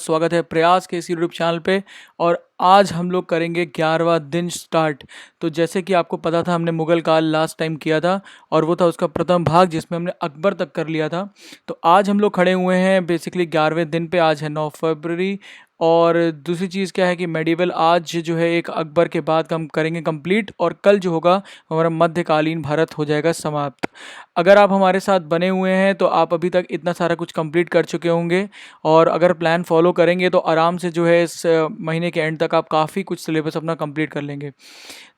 स्वागत है प्रयास के इस यूट्यूब चैनल पे। और आज हम लोग करेंगे 11वां दिन स्टार्ट। तो जैसे कि आपको पता था हमने मुगल काल लास्ट टाइम किया था और वो था उसका प्रथम भाग जिसमें हमने अकबर तक कर लिया था। तो आज हम लोग खड़े हुए हैं बेसिकली 11वें दिन पे। आज है 9 फरवरी। और दूसरी चीज़ क्या है कि मेडिवल आज जो है एक अकबर के बाद हम करेंगे कंप्लीट, और कल जो होगा हमारा मध्यकालीन भारत हो जाएगा समाप्त। अगर आप हमारे साथ बने हुए हैं तो आप अभी तक इतना सारा कुछ कंप्लीट कर चुके होंगे, और अगर प्लान फॉलो करेंगे तो आराम से जो है इस महीने के एंड तक आप काफ़ी कुछ सिलेबस अपना कंप्लीट कर लेंगे।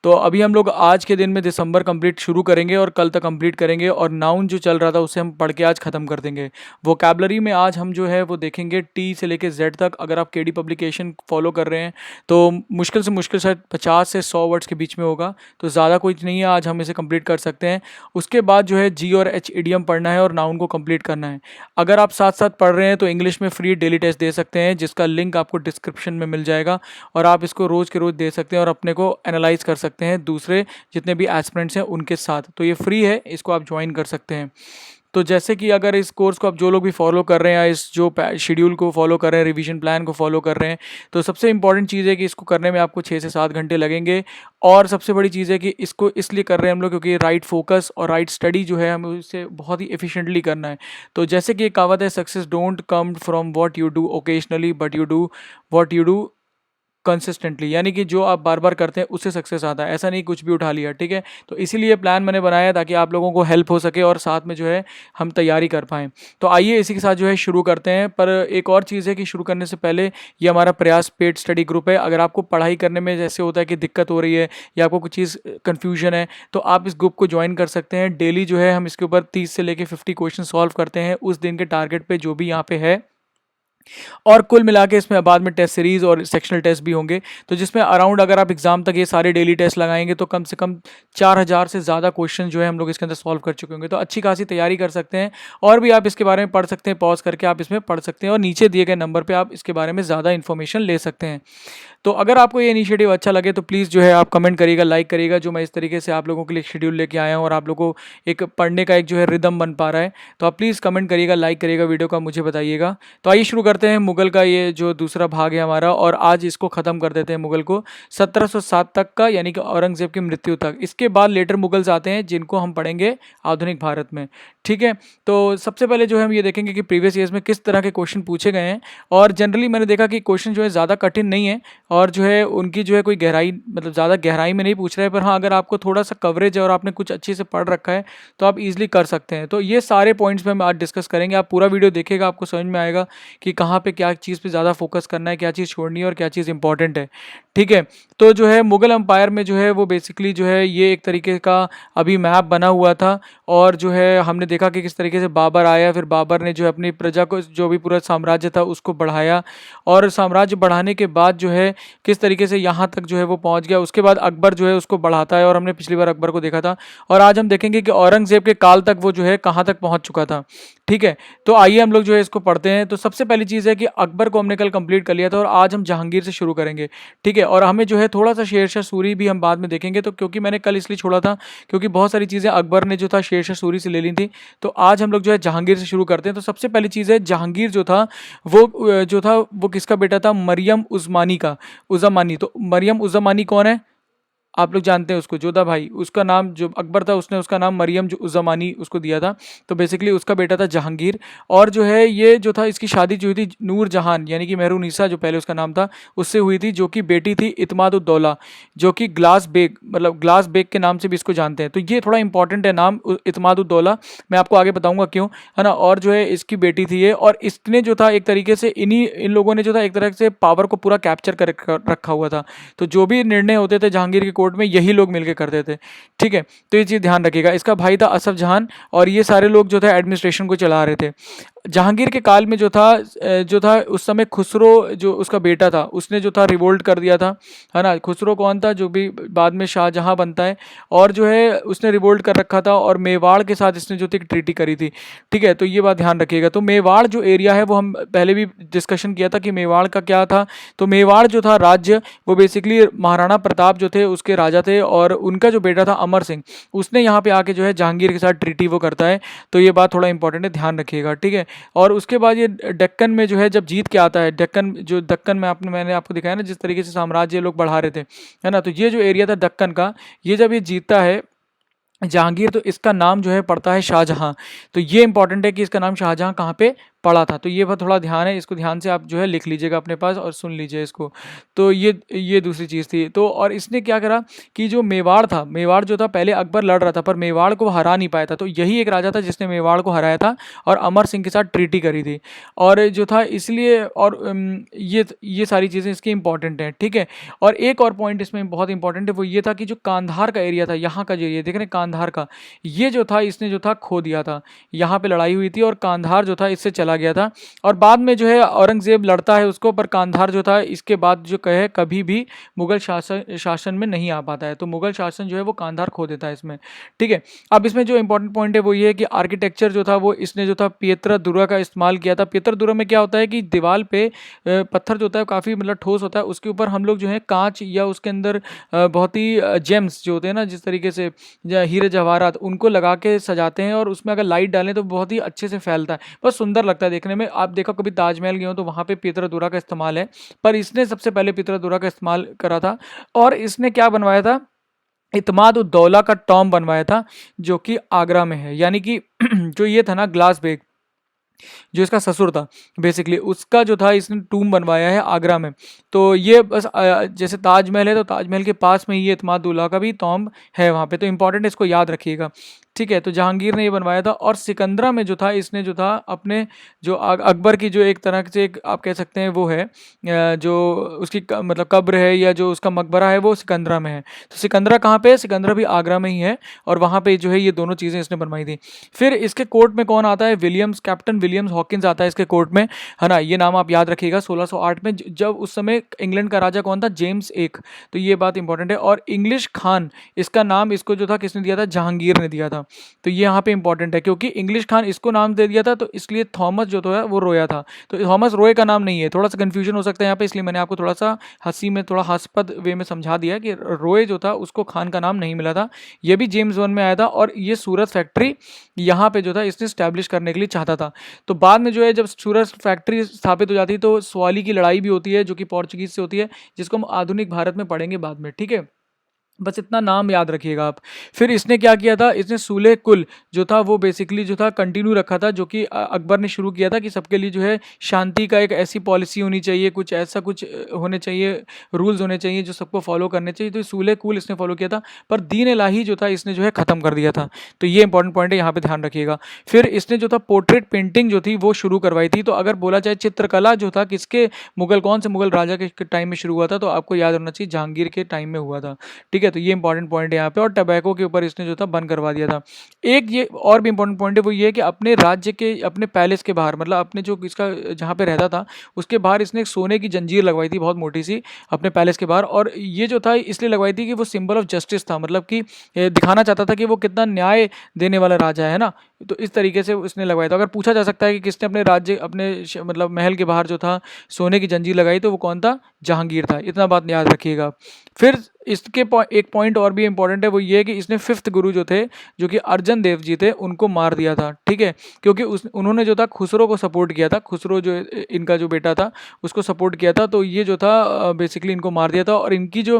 तो अभी हम लोग आज के दिन में दिसंबर कंप्लीट शुरू करेंगे और कल तक कंप्लीट करेंगे, और नाउन जो चल रहा था उसे हम पढ़ के आज ख़त्म कर देंगे। वोकैबलरी में आज हम जो है वो देखेंगे टी से लेके जेड तक। अगर आप केडी पब्लिकेशन फॉलो कर रहे हैं तो मुश्किल से शायद 50 से 100 वर्ड्स के बीच में होगा, तो ज़्यादा कुछ नहीं है, आज हम इसे कंप्लीट कर सकते हैं। उसके बाद जो है जी और एच इडियम पढ़ना है और नाउन को कंप्लीट करना है। अगर आप साथ साथ पढ़ रहे हैं तो इंग्लिश में फ्री डेली टेस्ट दे सकते हैं, जिसका लिंक आपको डिस्क्रिप्शन में मिल जाएगा, और आप इसको रोज़ के रोज़ दे सकते हैं और अपने को एनालाइज कर सकते हैं दूसरे जितने भी एस्पिरेंट्स हैं उनके साथ। तो ये फ्री है, इसको आप ज्वाइन कर सकते हैं। तो जैसे कि अगर इस कोर्स को आप जो लोग भी फॉलो कर रहे हैं या इस जो शेड्यूल को फॉलो कर रहे हैं, रिवीजन प्लान को फॉलो कर रहे हैं, तो सबसे इंपॉर्टेंट चीज़ है कि इसको करने में आपको 6 से 7 घंटे लगेंगे। और सबसे बड़ी चीज़ है कि इसको इसलिए कर रहे हैं हम लोग क्योंकि राइट फोकस और राइट स्टडी जो है हमें उससे बहुत ही एफिशिएंटली करना है। तो जैसे कि एक कहावत है, success don't come from what you do occasionally but you do what you do consistently, यानी कि जो आप बार बार करते हैं उससे सक्सेस आता है। ऐसा नहीं कुछ भी उठा लिया, ठीक है। तो इसीलिए प्लान मैंने बनाया ताकि आप लोगों को हेल्प हो सके और साथ में जो है हम तैयारी कर पाएँ। तो आइए इसी के साथ जो है शुरू करते हैं। पर एक और चीज़ है कि शुरू करने से पहले ये हमारा प्रयास पेड स्टडी ग्रुप है। अगर आपको पढ़ाई करने में जैसे होता है कि दिक्कत हो रही है या आपको कुछ चीज़ कन्फ्यूजन है तो आप इस ग्रुप को ज्वाइन कर सकते हैं। डेली जो है हम इसके ऊपर 30 से लेकर 50 क्वेश्चन सॉल्व करते हैं उस दिन के टारगेट पे जो भी यहाँ पे है। और कुल मिला के इसमें बाद में टेस्ट सीरीज़ और सेक्शनल टेस्ट भी होंगे, तो जिसमें अराउंड अगर आप एग्जाम तक ये सारे डेली टेस्ट लगाएंगे तो कम से कम 4000 से ज़्यादा क्वेश्चन जो है हम लोग इसके अंदर सॉल्व कर चुके होंगे। तो अच्छी खासी तैयारी कर सकते हैं, और भी आप इसके बारे में पढ़ सकते हैं, पॉज करके आप इसमें पढ़ सकते हैं, और नीचे दिए गए नंबर पर आप इसके बारे में ज़्यादा इन्फॉर्मेशन ले सकते हैं। तो अगर आपको ये इनिशिएटिव अच्छा लगे तो प्लीज़ जो है आप कमेंट करिएगा, लाइक करिएगा, जो मैं इस तरीके से आप लोगों के लिए शेड्यूल लेके आया हूँ और आप लोगों को एक पढ़ने का एक जो है रिदम बन पा रहा है। तो आप प्लीज़ कमेंट करिएगा, लाइक करिएगा वीडियो का, मुझे बताइएगा। तो आइए शुरू करते हैं मुगल का ये जो दूसरा भाग है हमारा, और आज इसको ख़त्म कर देते हैं मुगल को 1707 तक का, यानी कि औरंगज़ेब की मृत्यु तक। इसके बाद लेटर मुगल्स आते हैं जिनको हम पढ़ेंगे आधुनिक भारत में, ठीक है। तो सबसे पहले जो है हम ये देखेंगे कि प्रीवियस ईयर्स में किस तरह के क्वेश्चन पूछे गए हैं, और जनरली मैंने देखा कि क्वेश्चन जो है ज़्यादा कठिन नहीं है, और जो है उनकी जो है कोई गहराई मतलब ज़्यादा गहराई में नहीं पूछ रहे हैं। पर हाँ, अगर आपको थोड़ा सा कवरेज है और आपने कुछ अच्छे से पढ़ रखा है तो आप इजीली कर सकते हैं। तो ये सारे पॉइंट्स पे हम आज डिस्कस करेंगे। आप पूरा वीडियो देखिएगा, आपको समझ में आएगा कि कहाँ पे क्या चीज़ पे ज़्यादा फोकस करना है, क्या चीज़ छोड़नी है और क्या चीज़ इंपॉर्टेंट है, ठीक है। तो जो है मुगल एम्पायर में जो है वो बेसिकली जो है ये एक तरीके का अभी मैप बना हुआ था, और जो है हमने देखा कि किस तरीके से बाबर आया, फिर बाबर ने जो है अपनी प्रजा को जो भी पूरा साम्राज्य था उसको बढ़ाया, और साम्राज्य बढ़ाने के बाद जो है किस तरीके से यहाँ तक जो है वो पहुँच गया। उसके बाद अकबर जो है उसको बढ़ाता है, और हमने पिछली बार अकबर को देखा था, और आज हम देखेंगे कि औरंगजेब के काल तक वो जो है कहाँ तक पहुँच चुका था, ठीक है। तो आइए हम लोग जो है इसको पढ़ते हैं। तो सबसे पहली चीज़ है कि अकबर को हमने कल कंप्लीट कर लिया था, और आज हम जहांगीर से शुरू करेंगे, ठीक है। और हमें जो है थोड़ा सा शेरशाह सूरी भी हम बाद में देखेंगे। तो क्योंकि मैंने कल इसलिए छोड़ा था क्योंकि बहुत सारी चीज़ें अकबर ने जो था शेरशाह सूरी से ले ली थी। तो आज हम लोग जो है जहांगीर से शुरू करते हैं। तो सबसे पहली चीज़ है जहांगीर जो था वो किसका बेटा था? मरियम उज़मानी का, उज़मानी। तो मरियम उज़मानी कौन है? आप लोग जानते हैं उसको, जोधा भाई। उसका नाम जो अकबर था उसने उसका नाम मरियम जो उज़मानी उसको दिया था। तो बेसिकली उसका बेटा था जहांगीर। और जो है ये जो था इसकी शादी जो हुई थी नूर जहान यानी कि मेहरुनिसा जो पहले उसका नाम था उससे हुई थी, जो कि बेटी थी इत्माद-उद-दौला, जो कि ग्लास बेग मतलब ग्लास बेग के नाम से भी इसको जानते हैं। तो ये थोड़ा इंपॉर्टेंट है नाम इत्माद-उद-दौला, मैं आपको आगे बताऊंगा क्यों, है ना। और जो है इसकी बेटी थी ये, और इसने जो था एक तरीके से इन लोगों ने जो था एक तरह से पावर को पूरा कैप्चर कर रखा हुआ था। तो जो भी निर्णय होते थे जहांगीर के कोर्ट में यही लोग मिलकर करते थे, ठीक है। तो ये चीज़ ध्यान रखिएगा। इसका भाई था असफ जहान, और ये सारे लोग जो था एडमिनिस्ट्रेशन को चला रहे थे। जहांगीर के काल में जो था उस समय खुसरो जो उसका बेटा था उसने जो था रिवोल्ट कर दिया था, है ना। खुसरो कौन था? जो भी बाद में शाहजहां बनता है, और जो है उसने रिवोल्ट कर रखा था, और मेवाड़ के साथ इसने जो थी ट्रीटी करी थी, ठीक है। तो ये बात ध्यान रखिएगा। तो मेवाड़ जो एरिया है वो हम पहले भी डिस्कशन किया था कि मेवाड़ का क्या था। तो मेवाड़ जो था राज्य वो बेसिकली महाराणा प्रताप जो थे उसके राजा थे, और उनका जो बेटा था अमर सिंह उसने यहाँ पे आके जो है जहांगीर के साथ ट्रीटी वो करता है। तो ये बात थोड़ा इंपॉर्टेंट है, ध्यान रखिएगा, ठीक है। और उसके बाद ये दक्कन में जो है जब जीत के आता है, दक्कन में मैंने आपको दिखाया ना जिस तरीके से साम्राज्य लोग बढ़ा रहे थे, है ना। तो ये जो एरिया था दक्कन का, ये जब ये जीतता है जहांगीर, तो इसका नाम जो है पड़ता है शाहजहां। तो ये इंपॉर्टेंट है कि इसका नाम शाहजहां कहाँ पे पड़ा था। तो ये बात थोड़ा ध्यान है, इसको ध्यान से आप जो है लिख लीजिएगा अपने पास और सुन लीजिए इसको। तो ये दूसरी चीज़ थी। तो और इसने क्या करा कि जो मेवाड़ था, मेवाड़ जो था पहले अकबर लड़ रहा था पर मेवाड़ को हरा नहीं पाया था, तो यही एक राजा था जिसने मेवाड़ को हराया था और अमर सिंह के साथ ट्रीटी करी थी। और जो था इसलिए, और ये सारी चीज़ें इसकी इंपॉर्टेंट हैं, ठीक है। और एक और पॉइंट इसमें बहुत इंपॉर्टेंट है, वो ये था कि जो कांधार का एरिया था, यहाँ का जो एरिया देख रहे हैं कांधार का, ये जो था इसने जो था खो दिया था। यहाँ पे लड़ाई हुई थी और कांधार जो था इससे चला गया था। और बाद में जो है औरंगजेब लड़ता है उसको, पर कांधार जो था इसके बाद जो कहे कभी भी मुगल शासन में नहीं आ पाता है। तो मुगल शासन जो है वो कांधार खो देता है इसमें, ठीक है। अब इसमें जो इंपॉर्टेंट पॉइंट है वो ये है कि आर्किटेक्चर जो था वो इसने जो था पियत्रा दुर्गा का इस्तेमाल किया था। पियत्रा दुर्गा में क्या होता है कि दीवार पे पत्थर जो होता है काफ़ी मतलब ठोस होता है, उसके ऊपर हम लोग जो है कांच या उसके अंदर बहुत ही जेम्स जो होते हैं ना, जिस तरीके से हीरे जवाहरात, उनको लगा के सजाते हैं और उसमें अगर लाइट डालें तो बहुत ही अच्छे से फैलता है, बहुत सुंदर लगता है देखने में। आप देखो कभी ताजमहल गए हो तो वहाँ पे पियत्रा दुर्गा का इस्तेमाल है, पर इसने सबसे पहले पियत्रा दुर्गा का इस्तेमाल करा था। और इसने क्या बनवाया था, इत्माद उद दौला का टॉम बनवाया था, जो कि आगरा में है। यानी कि जो ये था ना ग्लास बेग, जो इसका ससुर था बेसिकली, उसका जो था इसने टूम बनवाया है आगरा में। तो ये बस जैसे ताजमहल है तो ताजमहल के पास में ही ये इत्माद-उद-दौला का भी टॉम है वहाँ पे। तो इंपॉर्टेंट, इसको याद रखिएगा, ठीक है। तो जहांगीर ने ये बनवाया था। और सिकंदरा में जो था इसने जो था अपने जो अकबर की जो एक तरह से एक आप कह सकते हैं वो है जो उसकी मतलब कब्र है या जो उसका मकबरा है वो सिकंदरा में है। तो सिकंदरा कहाँ पे है, सिकंदरा भी आगरा में ही है। और वहाँ पे जो है ये दोनों चीज़ें इसने बनवाई थी। फिर इसके कोर्ट में कौन आता है, विलियम्स, कैप्टन विलियम्स हॉकिंस आता है इसके कोर्ट में, है ना। ये नाम आप याद रखिएगा। 1608 में जब उस समय इंग्लैंड का राजा कौन था, जेम्स एक। तो ये बात इंपॉर्टेंट है। और इंग्लिश खान, इसका नाम इसको जो था किसने दिया था, जहांगीर ने दिया था। तो ये यहाँ पे इंपॉर्टेंट है क्योंकि इंग्लिश खान इसको नाम दे दिया था, तो इसलिए थॉमस जो था वो रोया था। तो थॉमस रोय का नाम नहीं है, थोड़ा सा कंफ्यूजन हो सकता है यहाँ पे, इसलिए मैंने आपको थोड़ा सा हंसी में, थोड़ा हास्यपद वे में समझा दिया कि रोय जो था उसको खान का नाम नहीं मिला था। ये भी जेम्स वन में आया था। और ये सूरत फैक्ट्री यहाँ पे जो था इसने स्टैब्लिश करने के लिए चाहता था। तो बाद में जो है जब सूरत फैक्ट्री स्थापित हो जाती है तो स्वाली की लड़ाई भी होती है, जो कि पोर्चुगीज से होती है, जिसको हम आधुनिक भारत में पढ़ेंगे बाद में, ठीक है। बस इतना नाम याद रखिएगा आप। फिर इसने क्या किया था, इसने सूले कुल जो था वो बेसिकली जो था कंटिन्यू रखा था, जो कि अकबर ने शुरू किया था कि सबके लिए जो है शांति का एक ऐसी पॉलिसी होनी चाहिए, कुछ ऐसा कुछ होने चाहिए, रूल्स होने चाहिए जो सबको फॉलो करने चाहिए। तो सूले कुल इसने फॉलो किया था, पर दीन इलाही जो था इसने जो है ख़त्म कर दिया था। तो ये इंपॉर्टेंट पॉइंट है, यहाँ पे ध्यान रखिएगा। फिर इसने जो था पोर्ट्रेट पेंटिंग जो थी वो शुरू करवाई थी। तो अगर बोला जाए चित्रकला जो था किसके, कौन से मुगल राजा के टाइम में शुरू हुआ था, तो आपको याद होना चाहिए जहांगीर के टाइम में हुआ था, ठीक है। तो ये इंपॉर्टेंट पॉइंट है यहाँ पे। और टबैको के ऊपर इसने जो था बंद करवा दिया था। एक ये और भी इंपॉर्टेंट पॉइंट है, वो ये है कि अपने राज्य के, अपने पैलेस के बाहर, मतलब अपने जो इसका जहाँ पे रहता था उसके बाहर इसने एक सोने की जंजीर लगवाई थी बहुत मोटी सी अपने पैलेस के बाहर। और ये जो था इसलिए लगवाई थी कि वो सिंबल ऑफ जस्टिस था, मतलब कि दिखाना चाहता था कि वो कितना न्याय देने वाला राजा है ना। तो इस तरीके से उसने लगवाया था। अगर पूछा जा सकता है कि किसने अपने राज्य, अपने मतलब महल के बाहर जो था सोने की जंजीर लगाई, तो वो कौन था, जहांगीर था। इतना बात याद रखिएगा। फिर इसके एक पॉइंट और भी इंपॉर्टेंट है, वो ये है कि इसने 5th गुरु जो थे, जो कि अर्जन देव जी थे, उनको मार दिया था, ठीक है। क्योंकि उन्होंने जो था खुसरो को सपोर्ट किया था, खुसरो जो इनका जो बेटा था उसको सपोर्ट किया था। तो ये जो था बेसिकली इनको मार दिया था। और इनकी जो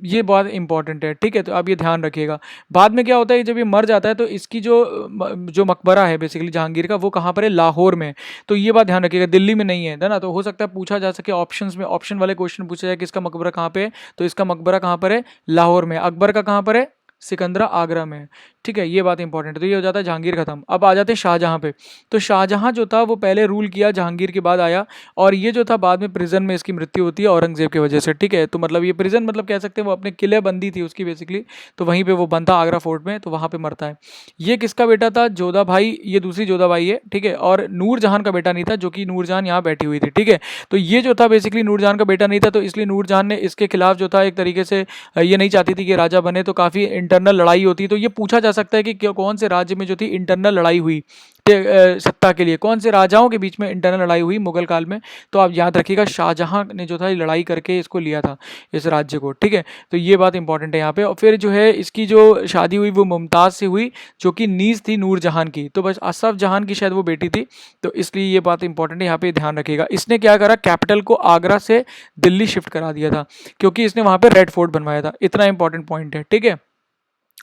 ये बहुत इंपॉर्टेंट है, ठीक है। तो आप ये ध्यान रखिएगा। बाद में क्या होता है, जब ये मर जाता है तो इसकी जो मकबरा है बेसिकली जहांगीर का, वो कहाँ पर है, लाहौर में। तो ये बात ध्यान रखिएगा, दिल्ली में नहीं है ना। तो हो सकता है पूछा जा सके ऑप्शंस में, ऑप्शन वाले क्वेश्चन पूछा जाए कि इसका मकबरा कहाँ पे है, तो इसका मकबरा कहाँ पर है, लाहौर में। अकबर का कहाँ पर है, सिकंदरा आगरा में, ठीक है। ये बात इंपॉर्टेंट है। तो ये हो जाता है जहांगीर खत्म। अब आ जाते हैं शाहजहां पे। तो शाहजहां जो था वो पहले रूल किया, जहांगीर के बाद आया। और ये जो था बाद में प्रिजन में इसकी मृत्यु होती है औरंगजेब की वजह से, ठीक है। तो मतलब ये प्रिजन मतलब कह सकते हैं वो अपने किले बंदी थी उसकी बेसिकली, तो वहीं पे वो बंद था आगरा फोर्ट में, तो वहाँ पे मरता है। ये किसका बेटा था, जोधा भाई, ये दूसरी जोधा भाई है, ठीक है। और नूरजहान का बेटा नहीं था, जो कि नूरजहान यहाँ बैठी हुई थी, ठीक है। तो ये जो था बेसिकली नूरजहान का बेटा नहीं था, तो इसलिए नूरजहान ने इसके खिलाफ जो था एक तरीके से ये नहीं चाहती थी कि राजा बने, तो काफ़ी इंटरनल लड़ाई होती है, तो ये पूछा जा सकता है कि कौन से राज्य में जो थी इंटरनल लड़ाई हुई सत्ता के लिए, कौन से राजाओं के बीच में इंटरनल लड़ाई हुई मुगल काल में। तो आप याद रखिएगा शाहजहां ने जो था लड़ाई करके इसको लिया था, इस राज्य को, ठीक है। तो ये बात इंपॉर्टेंट है यहाँ पे। और फिर जो है इसकी जो शादी हुई वो मुमताज़ से हुई, जो कि नीज थी नूरजहां की, तो बस असफ जहां की शायद वो बेटी थी, तो इसलिए ये बात इंपॉर्टेंट है, यहाँ पे ध्यान रखिएगा। इसने क्या करा, कैपिटल को आगरा से दिल्ली शिफ्ट करा दिया था, क्योंकि इसने वहां पे रेड फोर्ट बनवाया था। इतना इंपॉर्टेंट पॉइंट है, ठीक है।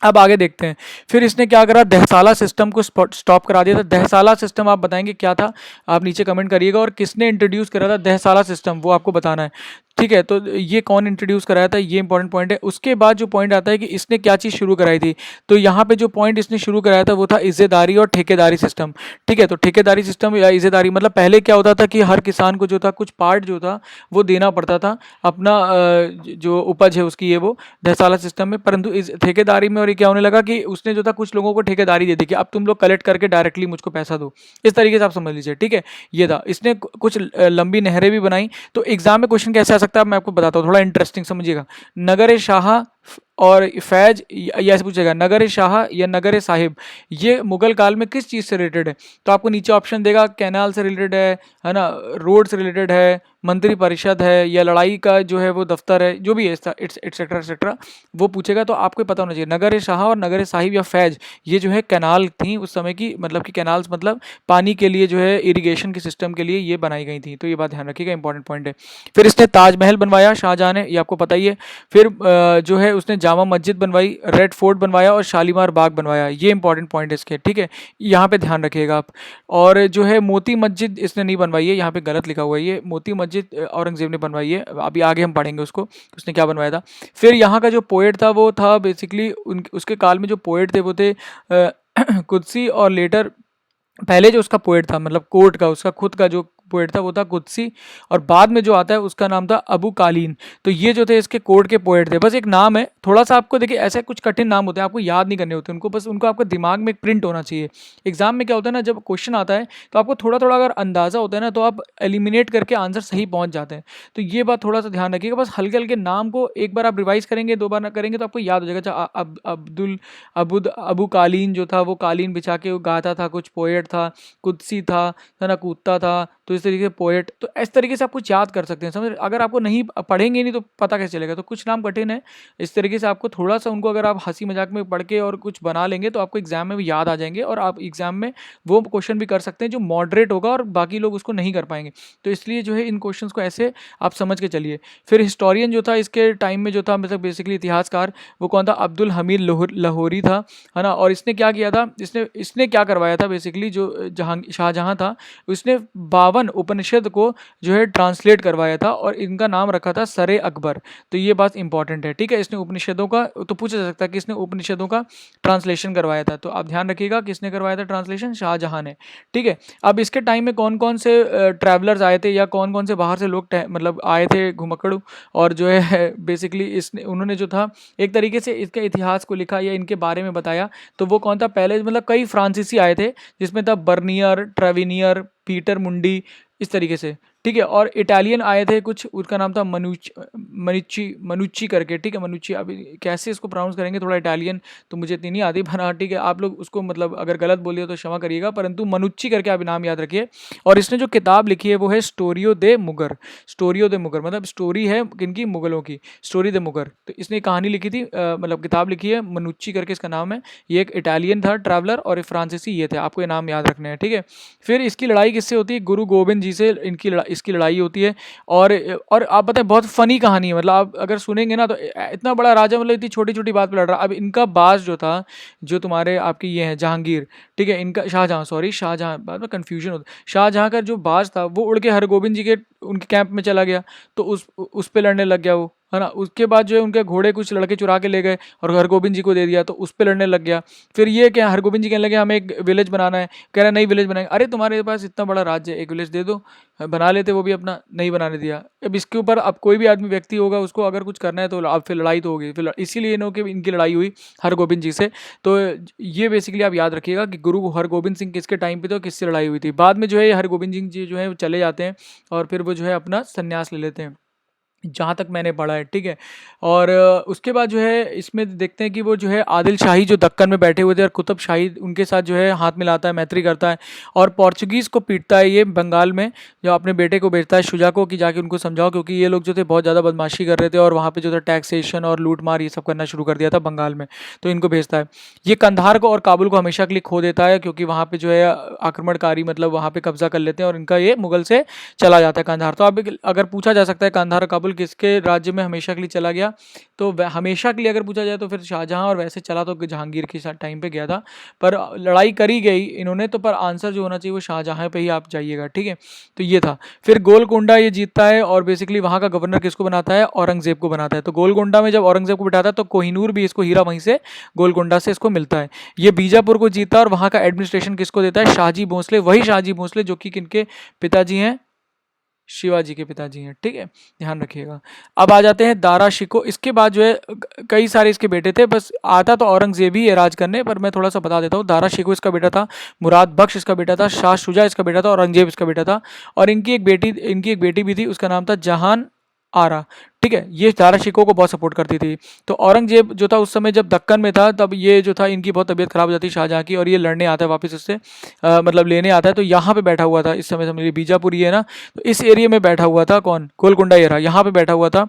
अब आगे देखते हैं, फिर इसने क्या करा, दहसाला सिस्टम को स्टॉप करा दिया था। दहसाला सिस्टम आप बताएंगे क्या था, आप नीचे कमेंट करिएगा। और किसने इंट्रोड्यूस करा था दहसाला सिस्टम, वो आपको बताना है, ठीक है। तो ये कौन इंट्रोड्यूस कराया था, ये इंपॉर्टेंट पॉइंट है। उसके बाद जो पॉइंट आता है कि इसने क्या चीज़ शुरू कराई थी, तो यहाँ पे जो पॉइंट इसने शुरू कराया था वो था इज्जेदारी और ठेकेदारी सिस्टम, ठीक है। तो ठेकेदारी सिस्टम या इज्जेदारी मतलब पहले क्या होता था कि हर किसान को जो था कुछ पार्ट जो था वो देना पड़ता था अपना, जो उपज है उसकी, ये वो दहसाला सिस्टम में। परंतु इस ठेकेदारी में और ये क्या होने लगा कि उसने जो था कुछ लोगों को ठेकेदारी दे दी कि अब तुम लोग कलेक्ट करके डायरेक्टली मुझको पैसा दो, इस तरीके से आप समझ लीजिए, ठीक है। ये था, इसने कुछ लंबी नहरें भी बनाई। तो एग्जाम में क्वेश्चन कैसे आ सकता है मैं आपको बताता हूँ, थोड़ा इंटरेस्टिंग समझिएगा। नगर शाह और फैज, या ऐसे पूछेगा नगर शाह या नगर साहिब, ये मुगल काल में किस चीज़ से रिलेटेड है। तो आपको नीचे ऑप्शन देगा, कैनाल से रिलेटेड है ना, रोड से रिलेटेड है, मंत्री परिषद है, या लड़ाई का जो है वो दफ्तर है, जो भी है एक्सेट्रा एक्सेट्रा वो पूछेगा। तो आपको पता होना चाहिए नगर शाह और नगर साहिब या फैज, ये जो है कैनाल थी उस समय की, मतलब कि कैनाल्स मतलब पानी के लिए जो है इरिगेशन के सिस्टम के लिए ये बनाई गई थी। तो ये बात ध्यान रखिएगा, इंपॉर्टेंट पॉइंट है। फिर इसने ताजमहल बनवाया शाहजहां ने, ये आपको पता ही है। फिर जो है उसने जामा मस्जिद बनवाई, रेड फोर्ट बनवाया और शालीमार बाग बनवाया, ये इंपॉर्टेंट पॉइंट है इसके, ठीक है। यहाँ पे ध्यान रखिएगा आप। और जो है मोती मस्जिद इसने नहीं बनवाई है, यहाँ पे गलत लिखा हुआ है, ये मोती मस्जिद औरंगजेब ने बनवाई है, अभी आगे हम पढ़ेंगे उसको उसने क्या बनवाया था। फिर यहाँ का जो पोएट था वो था बेसिकली उसके काल में जो पोएट थे वो थे कुदसी, और लेटर पहले जो उसका पोएट था मतलब कोर्ट का, उसका खुद का जो पोएट था वो था कुदसी, और बाद में जो आता है उसका नाम था अबू कालीन। तो ये जो थे इसके कोर्ट के पोएट थे। बस एक नाम है, थोड़ा सा आपको देखिए ऐसे कुछ कठिन नाम होते हैं, आपको याद नहीं करने होते उनको, बस उनको आपको दिमाग में एक प्रिंट होना चाहिए। एग्जाम में क्या होता है ना, जब क्वेश्चन आता है तो आपको थोड़ा थोड़ा अगर अंदाजा होता है ना, तो आप एलिमिनेट करके आंसर सही पहुंच जाते हैं। तो ये बात थोड़ा सा ध्यान रखिएगा, बस हल्के हल्के नाम को एक बार आप रिवाइज करेंगे, दो बार करेंगे तो आपको याद हो जाएगा। अच्छा अब्दुल अबू कालीन जो था वो कालीन बिछा के वो गाता था, कुछ पोएट था, कुदसी था, है ना, कूदता था, तो इस तरीके से पोएट। तो इस तरीके से आप कुछ याद कर सकते हैं, समझ। अगर आपको नहीं पढ़ेंगे नहीं तो पता कैसे चलेगा। तो कुछ नाम कठिन है, इस तरीके से आपको थोड़ा सा उनको अगर आप हंसी मजाक में पढ़ के और कुछ बना लेंगे तो आपको एग्जाम में भी याद आ जाएंगे, और आप एग्जाम में वो क्वेश्चन भी कर सकते हैं जो मॉडरेट होगा और बाकी लोग उसको नहीं कर पाएंगे। तो इसलिए जो है इन क्वेश्चंस को ऐसे आप समझ के चलिए। फिर हिस्टोरियन जो था इसके टाइम में जो था, मतलब बेसिकली इतिहासकार, वो कौन था, अब्दुल हमीद लाहौरी था, है ना। और इसने क्या किया था, इसने क्या करवाया था, बेसिकली जो शाहजहां था उसने 52 उपनिषद को जो है ट्रांसलेट करवाया था, और इनका नाम रखा था सरे अकबर। तो ये बात इंपॉर्टेंट है, ठीक है। इसने उपनिषदों का, तो पूछा जा सकता है कि इसने उपनिषदों का ट्रांसलेशन करवाया था, तो आप ध्यान रखिएगा किसने करवाया था ट्रांसलेशन, शाहजहां ने, ठीक है। अब इसके टाइम में कौन कौन से ट्रैवलर्स आए थे, या कौन कौन से बाहर से लोग मतलब आए थे घुमक्कड़ू, और जो है बेसिकली इसने उन्होंने जो था एक तरीके से इसके इतिहास को लिखा या इनके बारे में बताया। तो वो कौन था, पहले मतलब कई फ्रांसीसी आए थे, जिसमें था बर्नियर, ट्रेविनियर, पीटर मुंडी, इस तरीके से, ठीक है। और इटालियन आए थे कुछ, उसका नाम था मनुच्ची करके, ठीक है, मनुच्ची। अभी कैसे इसको प्रोनाउंस करेंगे, थोड़ा इटालियन तो मुझे इतनी नहीं आती, पर हाँ ठीक है, आप लोग उसको मतलब अगर गलत बोलिए तो क्षमा करिएगा, परंतु मनुच्ची करके आप नाम याद रखिए। और इसने जो किताब लिखी है वो है स्टोरियो दे मुगर, स्टोरियो दे मुगर मतलब स्टोरी है किनकी, मुगलों की, स्टोरी दे मुगर। तो इसने कहानी लिखी थी, मतलब किताब लिखी है, मनुच्ची करके इसका नाम है। ये एक इटालियन था ट्रैवलर, और एक फ्रांसीसी ये थे, आपको ये नाम याद रखने हैं, ठीक है। फिर इसकी लड़ाई किससे होती है, गुरु गोविंद जी से इसकी लड़ाई होती है। और आप बताएं, बहुत फनी कहानी है, मतलब आप अगर सुनेंगे ना तो इतना बड़ा राजा, मतलब इतनी छोटी छोटी बात पे लड़ रहा। अब इनका बाज जो था, जो तुम्हारे आपके ये हैं जहांगीर, ठीक है, इनका शाहजहां, बाद में कन्फ्यूजन होता है। शाहजहां का जो बाज था वो उड़ के हरगोबिंद जी के उनके कैंप में चला गया, तो उस पे लड़ने लग गया वो, है ना। उसके बाद जो है उनके घोड़े कुछ लड़के चुरा के ले गए और हरगोबिंद जी को दे दिया, तो उस पे लड़ने लग गया। फिर ये क्या, हरगोबिंद जी कहने लगे हमें एक विलेज बनाना है, कह रहा नहीं विलेज बनाएंगे। अरे तुम्हारे पास इतना बड़ा राज्य है, एक विलेज दे दो, बना लेते, वो भी अपना नहीं बनाने दिया। अब इसके ऊपर अब कोई भी आदमी व्यक्ति होगा, उसको अगर कुछ करना है तो अब फिर लड़ाई तो होगी, फिर इसीलिए इनकी लड़ाई हुई हरगोबिंद जी से। तो ये बेसिकली आप याद रखिएगा कि गुरु हरगोबिंद सिंह किसके टाइम पे, तो किससे लड़ाई हुई थी। बाद में जो है हरगोबिंद सिंह जी जो है वो चले जाते हैं, और फिर वो जो है अपना संन्यास ले लेते हैं। जहाँ तक मैंने पढ़ा है, ठीक है। और उसके बाद जो है इसमें देखते हैं कि वो जो है आदिल शाही जो दक्कन में बैठे हुए थे और कुतुब शाही उनके साथ जो है हाथ मिलाता है, मैत्री करता है और पोर्चुगीज़ को पीटता है ये बंगाल में, जो अपने बेटे को भेजता है शुजा को कि जाके उनको समझाओ, क्योंकि ये लोग जो थे बहुत ज़्यादा बदमाशी कर रहे थे और वहाँ पे जो था टैक्सेशन और लूट मार ये सब करना शुरू कर दिया था बंगाल में। तो इनको भेजता है। ये कंधार को और काबुल को हमेशा के लिए खो देता है, क्योंकि वहाँ पे जो है आक्रमणकारी मतलब वहाँ पे कब्जा कर लेते हैं और इनका ये मुगल से चला जाता है कंधार। तो अब अगर पूछा जा सकता है कंधार और काबुल किसके राज्य में हमेशा के लिए चला गया, तो हमेशा के लिए अगर पूछा जाए तो फिर शाहजहां, और वैसे चला तो जहांगीर के साथ टाइम पे गया था, पर लड़ाई करी गई इन्होंने तो, पर आंसर जो होना चाहिए वो शाहजहां पे ही आप जाइएगा, ठीक है। तो ये था। फिर गोलकोंडा ये जीतता है और बेसिकली वहाँ का गवर्नर किसको बनाता है, औरंगजेब को बनाता है। तो गोलकोंडा में जब औरंगजेब को बिठाता है तो कोहिनूर भी इसको हीरा वहीं से गोलकोंडा से इसको मिलता है। ये बीजापुर को जीता और वहाँ का एडमिनिस्ट्रेशन किसको देता है, शाहजी भोसले, वही शाहजी भोसले जो कि किनके पिताजी हैं, शिवाजी के पिताजी हैं, ठीक है, ध्यान रखिएगा। अब आ जाते हैं दारा शिको। इसके बाद जो है कई सारे इसके बेटे थे, बस आता तो औरंगजेब ही है राज करने, पर मैं थोड़ा सा बता देता हूँ। दारा शिको इसका बेटा था, मुराद बख्श इसका बेटा था, शाह शुजा इसका बेटा था, औरंगजेब इसका बेटा था। और इनकी एक बेटी भी थी, उसका नाम था जहान आरा, ठीक है। ये दारा शिकोह को बहुत सपोर्ट करती थी। तो औरंगजेब जो था उस समय जब दक्कन में था, तब ये जो था इनकी बहुत तबीयत खराब हो जाती है शाहजहाँ की, और ये लड़ने आता है वापस उससे, मतलब लेने आता है। तो यहाँ पे बैठा हुआ था इस समय, समझिए बीजापुर ये है ना, तो इस एरिया में बैठा हुआ था कौन, गोलकुंडा ये रहा, यहाँ पे बैठा हुआ था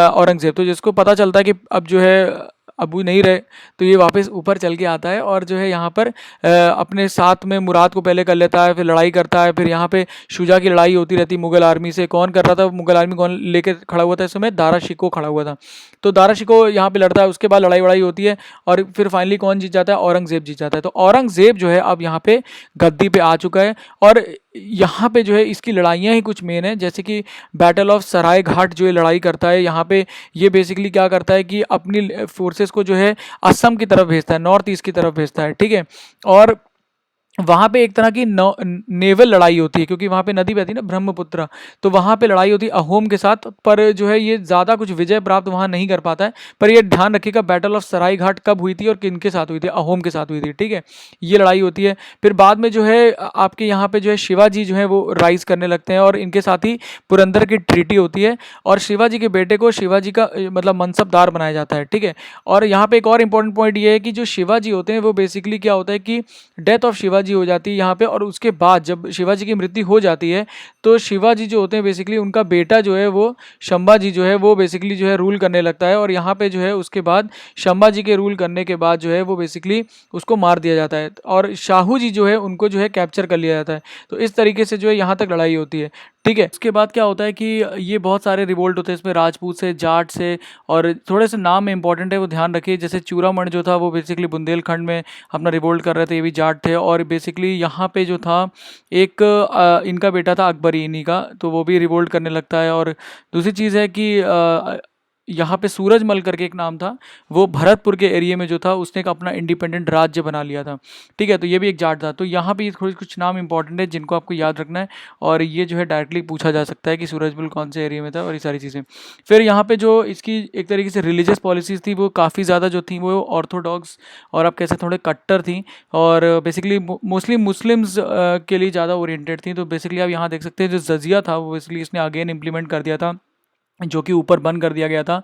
औरंगजेब। तो जिसको पता चलता है कि अब जो है अबू नहीं रहे, तो ये वापस ऊपर चल के आता है और जो है यहाँ पर अपने साथ में मुराद को पहले कर लेता है, फिर लड़ाई करता है। फिर यहाँ पे शुजा की लड़ाई होती रहती मुगल आर्मी से। कौन कर रहा था मुगल आर्मी, कौन लेके खड़ा हुआ था इस समय, दारा शिकोह खड़ा हुआ था। तो दारा शिकोह यहाँ पे लड़ता है, उसके बाद लड़ाई वड़ाई होती है और फिर फाइनली कौन जीत जाता है, औरंगजेब जीत जाता है। तो औरंगजेब जो है अब यहाँ पे गद्दी पे आ चुका है और यहाँ पे जो है इसकी लड़ाइयाँ ही कुछ मेन है, जैसे कि बैटल ऑफ सराय घाट जो ये लड़ाई करता है यहाँ पे, ये बेसिकली क्या करता है कि अपनी फोर्सेस को जो है असम की तरफ भेजता है, नॉर्थ ईस्ट की तरफ भेजता है, ठीक है। और वहाँ पे एक तरह की नेवल लड़ाई होती है, क्योंकि वहाँ पे नदी बहती है ना ब्रह्मपुत्र, तो वहाँ पे लड़ाई होती है अहोम के साथ, पर जो है ये ज़्यादा कुछ विजय प्राप्त वहाँ नहीं कर पाता है। पर ये ध्यान रखिएगा बैटल ऑफ सराय घाट कब हुई थी और किनके साथ हुई थी, अहोम के साथ हुई थी, ठीक है। ये लड़ाई होती है। फिर बाद में जो है आपके यहाँ पे जो है शिवाजी जो है वो राइज करने लगते हैं और इनके साथ ही पुरंदर की ट्रीटी होती है और शिवाजी के बेटे को शिवाजी का मतलब मनसबदार बनाया जाता है, ठीक है। और यहाँ पे एक और इम्पोर्टेंट पॉइंट ये है कि जो शिवाजी होते हैं वो बेसिकली क्या होता है कि डेथ ऑफ शिवाजी हो जाती है यहाँ पे, और उसके बाद जब शिवाजी की मृत्यु हो जाती है तो शिवाजी जो होते हैं बेसिकली उनका बेटा जो है वो शंभाजी जो है वो बेसिकली जो है रूल करने लगता है। और यहाँ पे जो है उसके बाद शंभाजी के रूल करने के बाद जो है वो बेसिकली उसको मार दिया जाता है और शाहू जी जो है उनको जो है कैप्चर कर लिया जाता है। तो इस तरीके से जो है यहाँ तक लड़ाई होती है, ठीक है। उसके बाद क्या होता है कि ये बहुत सारे रिवोल्ट होते हैं इसमें, राजपूत से, जाट से, और थोड़े से नाम में इंपॉर्टेंट है वो ध्यान रखिए। जैसे चूरामण जो था वो बेसिकली बुंदेलखंड में अपना रिवोल्ट कर रहे थे, ये भी जाट थे। और बेसिकली यहाँ पे जो था एक इनका बेटा था अकबरी इन्हीं का, तो वो भी रिवोल्ट करने लगता है। और दूसरी चीज़ है कि यहाँ पे सूरजमल करके एक नाम था, वो भरतपुर के एरिया में जो था उसने एक अपना इंडिपेंडेंट राज्य बना लिया था, ठीक है। तो ये भी एक जाट था। तो यहाँ पे थोड़ी कुछ नाम इंपॉर्टेंट है जिनको आपको याद रखना है, और ये जो है डायरेक्टली पूछा जा सकता है कि सूरजमल कौन से एरिया में था, और ये सारी चीज़ें। फिर यहाँ पे जो इसकी एक तरीके से रिलीजियस पॉलिसीज़ थी वो काफ़ी ज़्यादा जो थी वो ऑर्थोडॉक्स और आप कैसे थोड़े कट्टर थी, और बेसिकली मोस्टली मुस्लिम्स के लिए ज़्यादा ओरिएंटेड थी। तो बेसिकली आप यहाँ देख सकते हैं जो जजिया था वो बेसिकली इसने अगेन इम्प्लीमेंट कर दिया था, जो कि ऊपर बंद कर दिया गया था,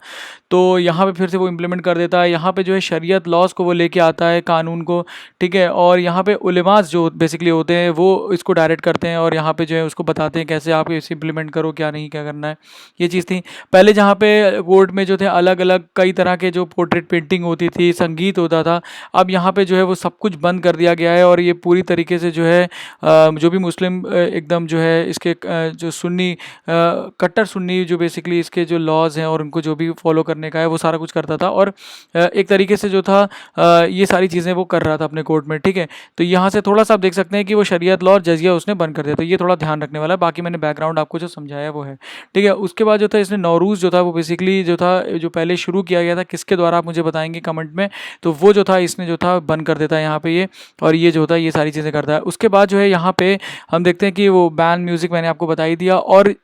तो यहाँ पे फिर से वो इम्प्लीमेंट कर देता है। यहाँ पे जो है शरीयत लॉज को वो लेके आता है, कानून को, ठीक है। और यहाँ पे उलेमास जो बेसिकली होते हैं वो इसको डायरेक्ट करते हैं और यहाँ पे जो है उसको बताते हैं कैसे आप इसे इम्प्लीमेंट करो, क्या नहीं क्या करना है, ये चीज़ थी। पहले जहाँ पे कोर्ट में जो थे अलग अलग कई तरह के जो पोर्ट्रेट पेंटिंग होती थी, संगीत होता था, अब यहाँ पे जो है वो सब कुछ बंद कर दिया गया है। और ये पूरी तरीके से जो है जो भी मुस्लिम एकदम जो है इसके जो सुन्नी कट्टर सुन्नी जो बेसिकली इसके जो लॉज हैं और उनको जो भी फॉलो करने का है वो सारा कुछ करता था, और एक तरीके से जो था ये सारी चीज़ें वो कर रहा था अपने कोर्ट में, ठीक है। तो यहाँ से थोड़ा सा आप देख सकते हैं कि वो शरीयत लॉ और जजिया उसने बंद कर दिया, तो ये थोड़ा ध्यान रखने वाला है। बाकी मैंने बैकग्राउंड आपको जो समझाया वो है, ठीक है। उसके बाद जो था इसने नौरूज़ जो था वो बेसिकली जो था जो पहले शुरू किया गया था किसके द्वारा आप मुझे बताएंगे कमेंट में, तो वो जो था इसने जो था बंद कर देता है यहाँ पे ये, और ये जो होता है ये सारी चीज़ें करता है। उसके बाद जो है यहाँ पे हम देखते हैं कि वो बैन म्यूज़िक मैंने आपको बता ही दिया, और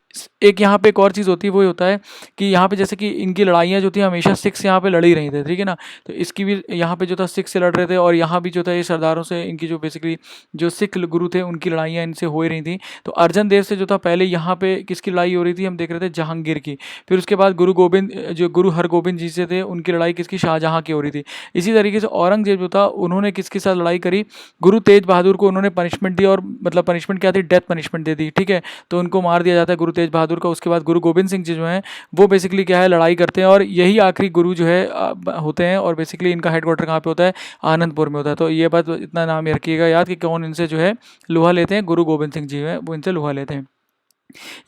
एक यहाँ पे एक और चीज़ होती है, वो ये होता है कि यहाँ पे जैसे कि इनकी लड़ाइयाँ जो थी हमेशा सिख से यहाँ पे लड़ ही रही थे, ठीक है ना। तो इसकी भी यहाँ पे जो था सिख से लड़ रहे थे, और यहाँ भी जो था ये सरदारों से, इनकी जो बेसिकली जो सिख गुरु थे उनकी लड़ाइयाँ इनसे हो ही रही थी। तो अर्जन देव से जो था पहले यहाँ पे किसकी लड़ाई हो रही थी, हम देख रहे थे जहांगीर की। फिर उसके बाद गुरु गोबिंद, जो गुरु हरगोबिंद जी से थे, उनकी लड़ाई किसकी, शाहजहाँ की हो रही थी। इसी तरीके से औरंगजेब जो था उन्होंने किसके साथ लड़ाई करी, गुरु तेज बहादुर को उन्होंने पनिशमेंट दी, और मतलब पनिशमेंट क्या थी, डेथ पनिशमेंट दे दी, ठीक है। तो उनको मार दिया जाता है गुरु तेज बहादुर का। उसके बाद गुरु गोबिंद सिंह जी जो हैं वो बेसिकली क्या है, लड़ाई करते हैं, और यही आखिरी गुरु जो है होते हैं। और बेसिकली इनका हेडक्वार्टर कहाँ पे होता है, आनंदपुर में होता है। तो ये बात इतना नाम रखिएगा याद कि कौन इनसे जो है लोहा लेते हैं, गुरु गोबिंद सिंह जी है वो इनसे लोहा लेते हैं।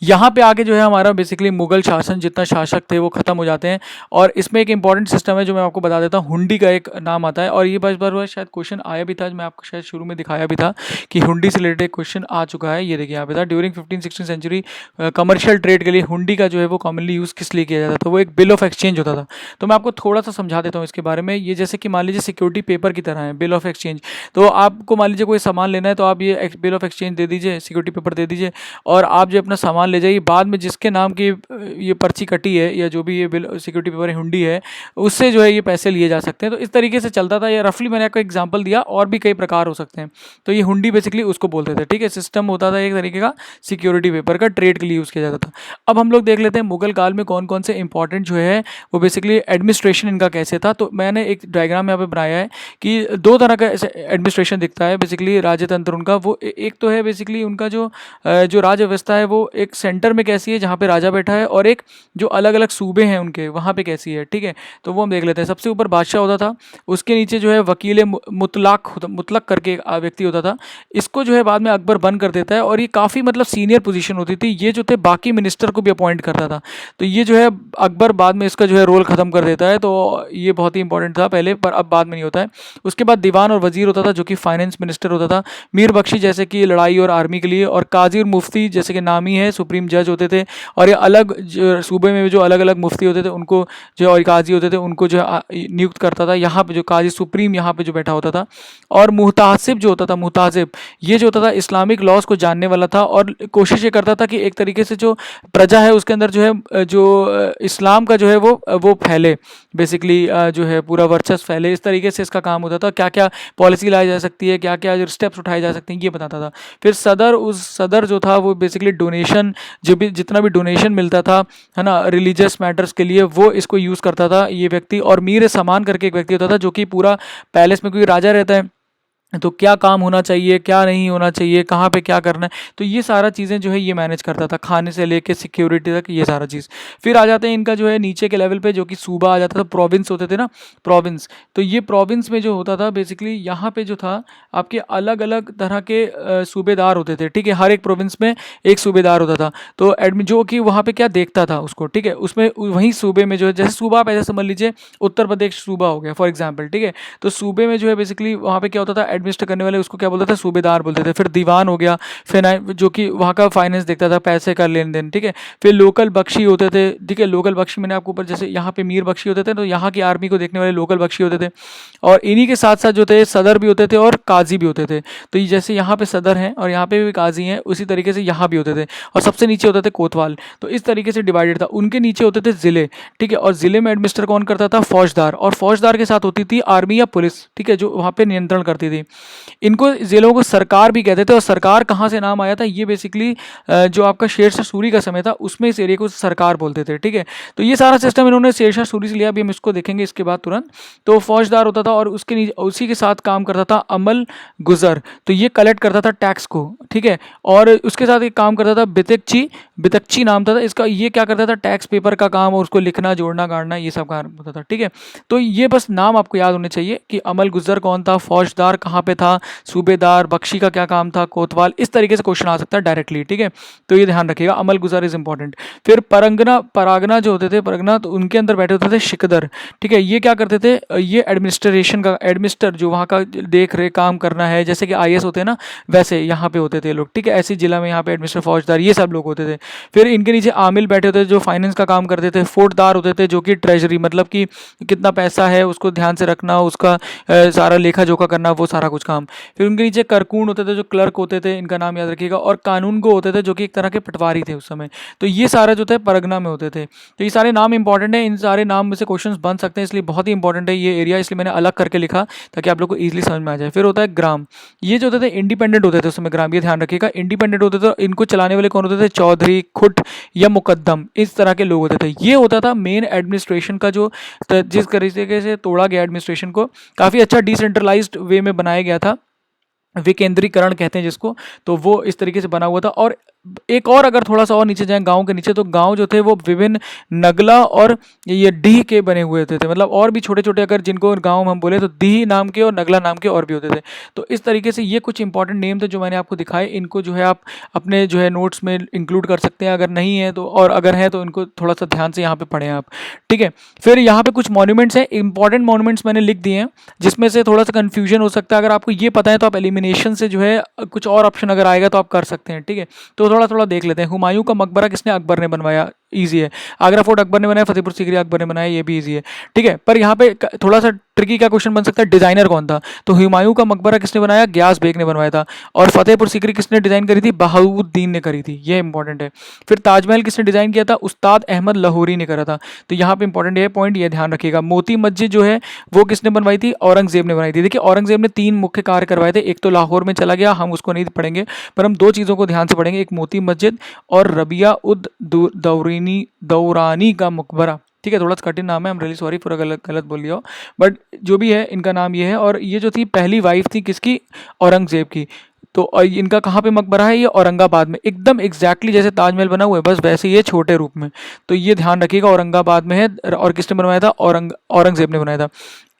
यहाँ पे आके जो है हमारा बेसिकली मुगल शासन जितना शासक थे वो खत्म हो जाते हैं। और इसमें एक इंपॉर्टेंट सिस्टम है जो मैं आपको बता देता हूँ, हुंडी का एक नाम आता है। और ये बार शायद क्वेश्चन आया भी था, मैं आपको शायद शुरू में दिखाया भी था कि हुंडी से रिलेटेड क्वेश्चन आ चुका है। ये देखिए यहाँ पे था, ड्यूरिंग 15-16 सेंचुरी कमर्शियल ट्रेड के लिए हुंडी का जो है वो कॉमनली यूज़ किस लिए किया जाता था, तो वो एक बिल ऑफ एक्सचेंज होता था। तो मैं आपको थोड़ा सा समझा देता हूँ इसके बारे में। ये जैसे कि मान लीजिए सिक्योरिटी पेपर की तरह है बिल ऑफ एक्सचेंज। तो आपको मान लीजिए कोई सामान लेना है, तो आप ये बिल ऑफ एक्सचेंज दे दीजिए, सिक्योरिटी पेपर दे दीजिए, और आप जो अपना सामान ले जाइए। बाद में जिसके नाम की ये पर्ची कटी है, या जो भी ये बिल सिक्योरिटी पेपर है, हुंडी है, उससे जो है ये पैसे लिए जा सकते हैं। तो इस तरीके से चलता था। ये रफली मैंने आपको एग्जांपल दिया, और भी कई प्रकार हो सकते हैं। तो ये हुंडी बेसिकली उसको बोलते थे, ठीक है। सिस्टम होता था एक तरीके का सिक्योरिटी पेपर का, ट्रेड के लिए यूज़ किया जाता था। अब हम लोग देख लेते हैं मुगल काल में कौन कौन से इंपॉर्टेंट जो है वो बेसिकली एडमिनिस्ट्रेशन इनका कैसे था। तो मैंने एक डायग्राम यहाँ पे बनाया है कि दो तरह का एडमिनिस्ट्रेशन दिखता है बेसिकली राजतंत्र उनका। वो एक तो है बेसिकली उनका जो राज्य व्यवस्था है वो एक सेंटर में कैसी है जहाँ पे राजा बैठा है, और एक जो अलग अलग सूबे हैं उनके वहाँ पे कैसी है, ठीक है। तो वो हम देख लेते हैं। सबसे ऊपर बादशाह होता था, उसके नीचे जो है वकील मुतलक करके एक व्यक्ति होता था। इसको जो है बाद में अकबर बंद कर देता है, और ये काफ़ी मतलब सीनियर पोजीशन होती थी। ये जो थे बाकी मिनिस्टर को भी अपॉइंट करता था। तो ये जो है अकबर बाद में इसका जो है रोल ख़त्म कर देता है। तो ये बहुत ही इंपॉर्टेंट था पहले, पर अब बाद में नहीं होता है। उसके बाद दीवान और वजीर होता था जो कि फाइनेंस मिनिस्टर होता था। मीर बख्शी जैसे कि लड़ाई और आर्मी के लिए, और काजी और मुफ्ती जैसे कि नामी है सुप्रीम जज होते थे। और ये अलग सूबे में जो अलग अलग मुफ्ती होते थे उनको जो, और काजी होते थे उनको जो नियुक्त करता था। यहाँ पे जो काजी सुप्रीम यहाँ पे जो बैठा होता था। और मुहतासिब जो होता था, मुहतासिब ये जो होता था इस्लामिक लॉज को जानने वाला था, और कोशिश ये करता था कि एक तरीके से जो प्रजा है उसके अंदर जो है जो इस्लाम का जो है वो फैले, बेसिकली जो है पूरा वर्चस्व फैले। इस तरीके से इसका काम होता था। क्या क्या पॉलिसी लाई जा सकती है, क्या क्या स्टेप्स उठाए जा सकते हैं, ये बताता था। फिर सदर जो था वो बेसिकली डोनेशन, जो भी जितना भी डोनेशन मिलता था है ना रिलीजियस मैटर्स के लिए, वो इसको यूज़ करता था ये व्यक्ति। और मीर समान करके एक व्यक्ति होता था जो कि पूरा पैलेस में, क्योंकि राजा रहता है तो क्या काम होना चाहिए, क्या नहीं होना चाहिए, कहाँ पे क्या करना है, तो ये सारा चीज़ें जो है ये मैनेज करता था, खाने से लेके सिक्योरिटी तक ये सारा चीज़। फिर आ जाते हैं इनका जो है नीचे के लेवल पे, जो कि सूबा आ जाता था, प्रोविंस होते थे ना, प्रोविंस। तो ये प्रोविंस में जो होता था बेसिकली यहाँ पे जो था आपके अलग अलग तरह के सूबेदार होते थे, ठीक है। हर एक प्रोविंस में एक सूबेदार होता था। तो जो कि वहाँ पे क्या देखता था उसको, ठीक है। उसमें वहीं सूबे में जो है, जैसे सूबा आप ऐसे समझ लीजिए उत्तर प्रदेश सूबा हो गया फॉर एग्जाम्पल, ठीक है। तो सूबे में जो है बेसिकली वहाँ पे क्या होता था, एडमिनिस्टर करने वाले उसको क्या बोलते थे, सूबेदार बोलते थे। फिर दीवान हो गया, जो कि वहाँ का फाइनेंस देखता था, पैसे का लेन देन, ठीक है। फिर लोकल बख्शी होते थे, ठीक है। लोकल बख्शी मैंने आपको ऊपर जैसे यहाँ पे मीर बख्शी होते थे, तो यहाँ की आर्मी को देखने वाले लोकल बख्शी होते थे। और इन्हीं के साथ साथ जो थे सदर भी होते थे और काजी भी होते थे। तो ये जैसे यहाँ पे सदर हैं और यहाँ पे भी काजी हैं, उसी तरीके से यहाँ भी होते थे। और सबसे नीचे होते थे कोतवाल। तो इस तरीके से डिवाइडेड था। उनके नीचे होते थे ज़िले, ठीक है। और ज़िले में एडमिनिस्टर कौन करता था, फौजदार। और फौजदार के साथ होती थी आर्मी या पुलिस, ठीक है, जो वहाँ पे नियंत्रण करती थी। इनको ज़िलों को सरकार भी कहते थे। और सरकार कहाँ से नाम आया था, ये बेसिकली जो आपका शेरशाह सूरी का समय था उसमें इस एरिया को सरकार बोलते थे, ठीक है। तो ये सारा सिस्टम इन्होंने शेरशाह सूरी से लिया। अभी हम इसको देखेंगे इसके बाद तुरंत। तो फौजदार होता था, और उसके नीचे उसी के साथ काम करता था अमल गुजर। तो ये कलेक्ट करता था टैक्स को, ठीक है। और उसके साथ एक काम करता था बितकची नाम था इसका। ये क्या करता था, टैक्स पेपर का काम, और उसको लिखना, जोड़ना, गाड़ना, ये सब काम होता था, ठीक है। तो ये बस नाम आपको याद होने चाहिए कि अमल गुजर कौन था, फौजदार कहाँ पे था, सूबेदार, बख्शी का क्या काम था, कोतवाल। इस तरीके से क्वेश्चन आ सकता है डायरेक्टली, ठीक है। तो ये ध्यान रखिएगा, अमल गुजर इज इंपॉर्टेंट। फिर परागना जो होते थे, परगना, तो उनके अंदर बैठे होते थे शिकदर, ठीक है। ये क्या करते थे, ये एडमिनिस्ट्रेशन का एडमिनिस्टर, जो वहाँ का देख रेख काम करना है, जैसे कि IAS होते हैं ना, वैसे यहाँ पे होते थे लोग, ठीक है। ऐसी जिला में यहाँ पे एडमिनिस्टर, फौजदार, ये सब लोग होते थे। फिर इनके नीचे आमिल बैठे होते थे जो फाइनेंस का काम करते थे। फौजदार होते थे जो कि ट्रेजरी, मतलब कि कितना पैसा है उसको ध्यान से रखना, उसका सारा लेखा जोखा करना, वो सारा सारा कुछ काम। फिर उनके नीचे करकून होते थे जो क्लर्क होते थे, इनका नाम याद रखिएगा, और कानून गो होते थे जो कि एक तरह के पटवारी थे उस समय। तो ये सारे जो थे परगना में होते थे। तो ये सारे नाम इंपॉर्टेंट है, इन सारे नाम में से क्वेश्चन बन सकते हैं, इसलिए बहुत ही इंपॉर्टेंट है ये एरिया, इसलिए मैंने अलग करके लिखा ताकि आप लोग को ईजिली समझ में आ जाए। फिर होता है ग्राम। ये जो होते थे इंडिपेंडेंट होते थे उस समय ग्राम, ये ध्यान रखिएगा, इंडिपेंडेंट होते थे। इनको चलाने वाले कौन होते थे? चौधरी, खुट या मुकद्दम, इस तरह के लोग होते थे। ये होता था मेन एडमिनिस्ट्रेशन का जो जिस तरीके से तोड़ा गया एडमिनिस्ट्रेशन को, काफ़ी अच्छा डिसेंट्रलाइज्ड वे में बनाया गया था, विकेंद्रीकरण कहते हैं जिसको, तो वो इस तरीके से बना हुआ था। और एक और अगर थोड़ा सा और नीचे जाएं गांव के नीचे, तो गांव जो थे वो विभिन्न नगला और ये डीह के बने हुए होते थे, मतलब और भी छोटे छोटे, अगर जिनको गांव हम बोले तो डीह नाम के और नगला नाम के और भी होते थे। तो इस तरीके से ये कुछ इंपॉर्टेंट नेम थे जो मैंने आपको दिखाए, इनको जो है आप अपने जो है नोट्स में इंक्लूड कर सकते हैं अगर नहीं है तो, और अगर है तो इनको थोड़ा सा ध्यान से यहाँ पे पढ़ें आप, ठीक है। फिर यहाँ पे कुछ मॉन्यूमेंट्स हैं, इंपॉर्टेंट मॉन्यूमेंट्स मैंने लिख दिए हैं, जिसमें से थोड़ा सा कन्फ्यूजन हो सकता है। अगर आपको ये पता है तो आप एलिमिनेशन से जो है कुछ और ऑप्शन अगर आएगा तो आप कर सकते हैं, ठीक है। तो थोड़ा थोड़ा देख लेते हैं। हुमायूं का मकबरा किसने? अकबर ने बनवाया, इजी है। आगरा फोर्ट अकबर ने बनाया, फतेहपुर सीकरी अकबर ने बनाया, ये भी इजी है, ठीक है। पर यहाँ पे थोड़ा सा ट्रिकी का क्वेश्चन बन सकता है, डिजाइनर कौन था? तो हुमायूं का मकबरा किसने बनाया? ग्यास बेग ने बनवाया था। और फतेहपुर सीकरी किसने डिजाइन करी थी? बहाउद्दीन ने करी थी, ये इंपॉर्टेंट है। फिर ताजमहल किसने डिजाइन किया था? उस्ताद अहमद लाहौरी ने करा था। तो यहाँ पे इंपॉर्टेंट ये पॉइंट, ये ध्यान रखिएगा। मोती मस्जिद जो है वो किसने बनवाई थी? औरंगजेब ने बनाई थी। देखिए औरंगजेब ने 3 मुख्य कार्य करवाए थे, एक तो लाहौर में चला गया, हम उसको नहीं पढ़ेंगे, पर हम 2 चीज़ों को ध्यान से पढ़ेंगे, एक मोती मस्जिद और रबिया उद दौरानी का मकबरा, ठीक है। थोड़ा सा कठिन नाम है, हम रियली सॉरी पूरा गलत बोल लिया हो, बट जो भी है इनका नाम ये है। और ये जो थी पहली वाइफ थी किसकी? औरंगजेब की। तो इनका कहाँ पे मकबरा है? ये औरंगाबाद में, एकदम एग्जैक्टली जैसे ताजमहल बना हुआ है बस वैसे ये छोटे रूप में। तो ये ध्यान रखिएगा, औरंगाबाद में है। और किसने बनवाया था? औरंगजेब ने बनाया था।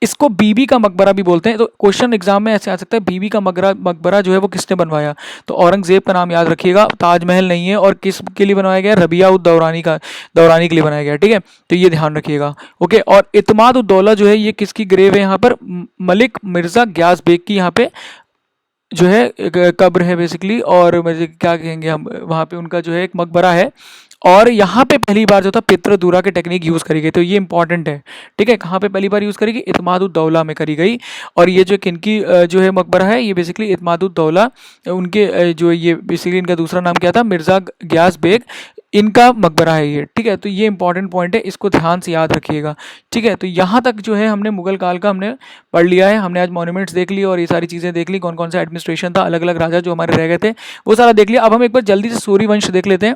इसको बीबी का मकबरा भी बोलते हैं। तो क्वेश्चन एग्जाम में ऐसे आ सकता है, बीबी का मकबरा जो है वो किसने बनवाया? तो औरंगजेब का नाम याद रखिएगा, ताजमहल नहीं है। और किस के लिए बनवाया गया? रबिया उद दौरानी के लिए बनाया गया, ठीक है। तो ये ध्यान रखिएगा, ओके। और इत्माद उद दौला जो है ये किसकी ग्रेव है यहाँ पर? मलिक मिर्जा ग्यास बेग की यहाँ पे जो है कब्र है बेसिकली, और मुझे क्या कहेंगे हम, वहाँ पे उनका जो है एक मकबरा है। और यहाँ पे पहली बार जो था पितृदूरा की टेक्निक यूज़ करी गई, तो ये इंपॉर्टेंट है, ठीक है। कहाँ पे पहली बार यूज़ करी गई? इत्मादुद्दौला में करी गई। और ये जो किनकी जो है मकबरा है, ये बेसिकली इत्मादुद्दौला, उनके जो ये बेसिकली इनका दूसरा नाम क्या था? मिर्ज़ा ग्यास बेग, इनका मकबरा है ये, ठीक है। तो ये इंपॉर्टेंट पॉइंट है, इसको ध्यान से याद रखिएगा, ठीक है। तो यहाँ तक जो है हमने मुगल काल का हमने पढ़ लिया है। हमने आज मॉन्यूमेंट्स देख ली और ये सारी चीज़ें देख ली, कौन कौन सा एडमिनिस्ट्रेशन था, अलग अलग राजा जो हमारे रह गए थे वो सारा देख लिया। अब हम एक बार जल्दी से सूर्यवंश देख लेते हैं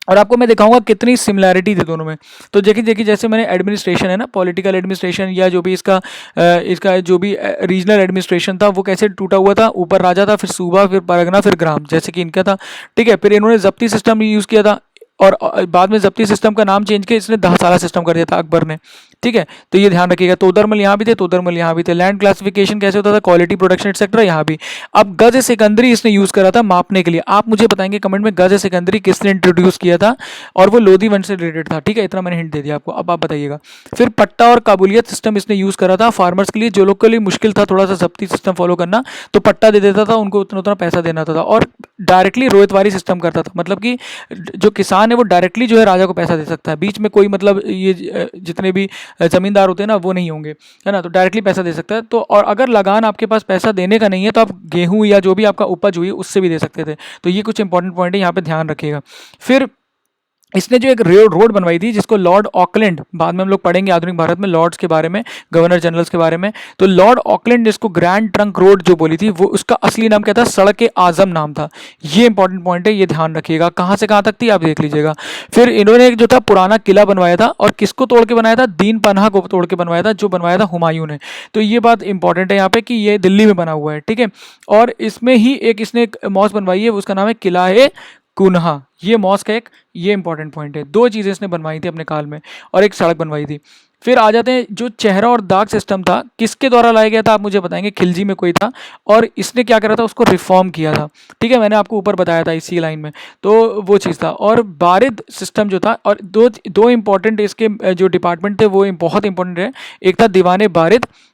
और आपको मैं दिखाऊंगा कितनी सिमिलैरिटी थी दोनों में। तो देखिए जैसे मैंने एडमिनिस्ट्रेशन है ना, पॉलिटिकल एडमिनिस्ट्रेशन या जो भी इसका जो भी रीजनल एडमिनिस्ट्रेशन था वो कैसे टूटा हुआ था, ऊपर राजा था, फिर सूबा, फिर परगना, फिर ग्राम, जैसे कि इनका था, ठीक है। फिर इन्होंने जब्ती सिस्टम यूज़ किया था और बाद में जब्ती सिस्टम का नाम चेंज किया, इसने 10 साला सिस्टम कर दिया था अकबर ने, ठीक है। तो ये ध्यान रखिएगा। तोदरमल यहाँ भी थे, तोदरमल यहाँ भी थे। लैंड क्लासिफिकेशन कैसे होता था? क्वालिटी, प्रोडक्शन एक्सेट्रा, यहाँ भी। अब गज सिकंदरी इसने यूज़ करा था मापने के लिए। आप मुझे बताएंगे कमेंट में गज सिकंदरी किसने इंट्रोड्यूस किया था, और वो लोधी वंश से रिलेटेड था, ठीक है। इतना मैंने हिंट दे दिया आपको, अब आप बताइएगा। फिर पट्टा और काबुलियत सिस्टम इसने यूज़ करा था फार्मर्स के लिए, जो लोग के लिए मुश्किल था थोड़ा सा जब्ती सिस्टम फॉलो करना, तो पट्टा दे देता था उनको, उतना उतना पैसा देना था। और डायरेक्टली रोहितवारी सिस्टम करता था, मतलब कि जो किसान है वो डायरेक्टली जो है राजा को पैसा दे सकता है, बीच में कोई मतलब ये जितने भी जमींदार होते हैं ना वो नहीं होंगे, है ना। तो डायरेक्टली पैसा दे सकता है। तो और अगर लगान आपके पास पैसा देने का नहीं है तो आप गेहूं या जो भी आपका उपज हुई उससे भी दे सकते थे। तो ये कुछ इंपॉर्टेंट पॉइंट है, यहाँ पे ध्यान रखिएगा। फिर इसने जो एक रोड बनवाई थी जिसको लॉर्ड ऑकलैंड, बाद में हम लोग पढ़ेंगे आधुनिक भारत में लॉर्ड्स के बारे में, गवर्नर जनरल्स के बारे में। तो लॉर्ड ऑकलैंड जिसको ग्रैंड ट्रंक रोड जो बोली थी, वो उसका असली नाम क्या था? सड़क आजम नाम था। ये इंपॉर्टेंट पॉइंट है, ये ध्यान रखिएगा। कहाँ से कहाँ तक थी आप देख लीजिएगा। फिर इन्होंने एक जो था पुराना किला बनवाया था, और किसको तोड़ के बनाया था? दीन पनाह को तोड़ के बनवाया था, जो बनवाया था हुमायूं ने। तो ये बात इंपॉर्टेंट है यहाँ पे कि ये दिल्ली में बना हुआ है, ठीक है। और इसमें ही इसने एक मॉस्क बनवाई है, उसका नाम है किला कुन्हा, ये मॉस्क है एक, ये इंपॉर्टेंट पॉइंट है। 2 चीज़ें इसने बनवाई थी अपने काल में, और एक सड़क बनवाई थी। फिर आ जाते हैं जो चेहरा और दाग सिस्टम था, किसके द्वारा लाया गया था आप मुझे बताएंगे? खिलजी में कोई था, और इसने क्या करा था? उसको रिफॉर्म किया था, ठीक है। मैंने आपको ऊपर बताया था इसी लाइन में, तो वो चीज़ था। और बारिद सिस्टम जो था, और दो इंपॉर्टेंट इसके जो डिपार्टमेंट थे वो बहुत इंपॉर्टेंट है। एक था दीवाने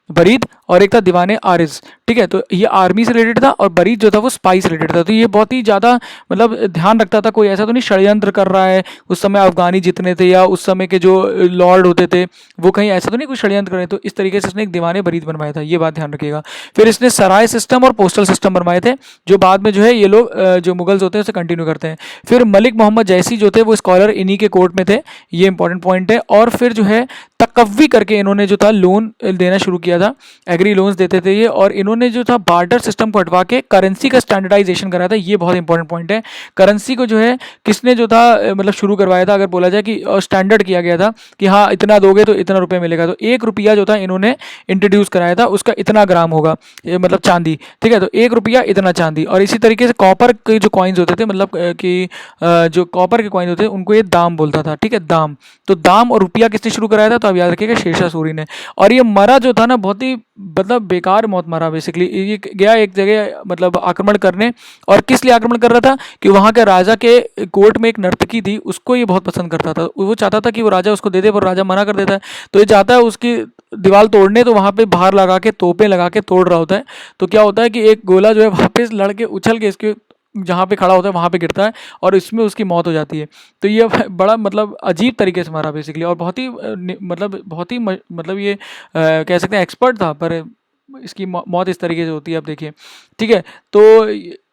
बरीद और एक था दीवाने आरिज, ठीक है। तो ये आर्मी से रिलेटेड था और बरीद जो था वो स्पाई से रिलेटेड था। तो ये बहुत ही ज़्यादा मतलब ध्यान रखता था, कोई ऐसा तो नहीं षड्यंत्र कर रहा है, उस समय अफगानी जितने थे या उस समय के जो लॉर्ड होते थे वो कहीं ऐसा तो नहीं कुछ षड्यंत्र कर रहे। तो इस तरीके से इसने एक दीवाने बरीद बनवाया था, ये बात ध्यान रखिएगा। फिर इसने सराय सिस्टम और पोस्टल सिस्टम बनवाए थे, जो बाद में जो है ये लोग जो मुगल्स होते हैं उसे कंटिन्यू करते हैं। फिर मलिक मोहम्मद जैसी जो थे वो स्कॉलर इन्हीं के कोर्ट में थे, ये इंपॉर्टेंट पॉइंट है। और फिर जो है तकव्वी करके इन्होंने जो था लोन देना शुरू किया था, एग्री लोन्स देते थे ये। और इन्होंने जो था बार्टर सिस्टम को हटवा के करेंसी का स्टैंडर्डाइजेशन कराया था, ये बहुत इंपॉर्टेंट पॉइंट है। करेंसी को जो है किसने जो था मतलब शुरू करवाया था, अगर बोला जाए कि स्टैंडर्ड किया गया था कि हाँ इतना दोगे तो इतना रुपये मिलेगा। तो 1 रुपया जो था इन्होंने इंट्रोड्यूस कराया था, उसका इतना ग्राम होगा, मतलब चांदी, ठीक है। तो 1 रुपया इतना चांदी। और इसी तरीके से कॉपर के जो कॉइन्स होते थे, मतलब कि जो कॉपर के कॉइन होते हैं उनको ये दाम बोलता था, ठीक है, दाम। तो दाम और रुपया किसने शुरू कराया था, तो आप याद रखिएगा शेरशाह सूरी ने। और ये मरा जो था ना बहुत ही मतलब बेकार मौत मरा बेसिकली। ये गया एक जगह मतलब आक्रमण करने, और किस लिए आक्रमण कर रहा था कि वहाँ के राजा के कोर्ट में एक नर्तकी थी, उसको ये बहुत पसंद करता था। वो चाहता था कि वो राजा उसको दे दे, पर राजा मना कर देता है। तो ये चाहता है उसकी दीवार तोड़ने, तो वहाँ पे बाहर लगा के तोपें लगा के तोड़ रहा होता है। तो क्या होता है कि एक गोला जो है वापस लड़के उछल के इसके जहाँ पे खड़ा होता है वहाँ पे गिरता है और इसमें उसकी मौत हो जाती है। तो ये बड़ा मतलब अजीब तरीके से मारा बेसिकली, और बहुत ही मतलब बहुत ही मतलब ये कह सकते हैं एक्सपर्ट था, पर इसकी मौत इस तरीके से होती है, अब देखिए, ठीक है। तो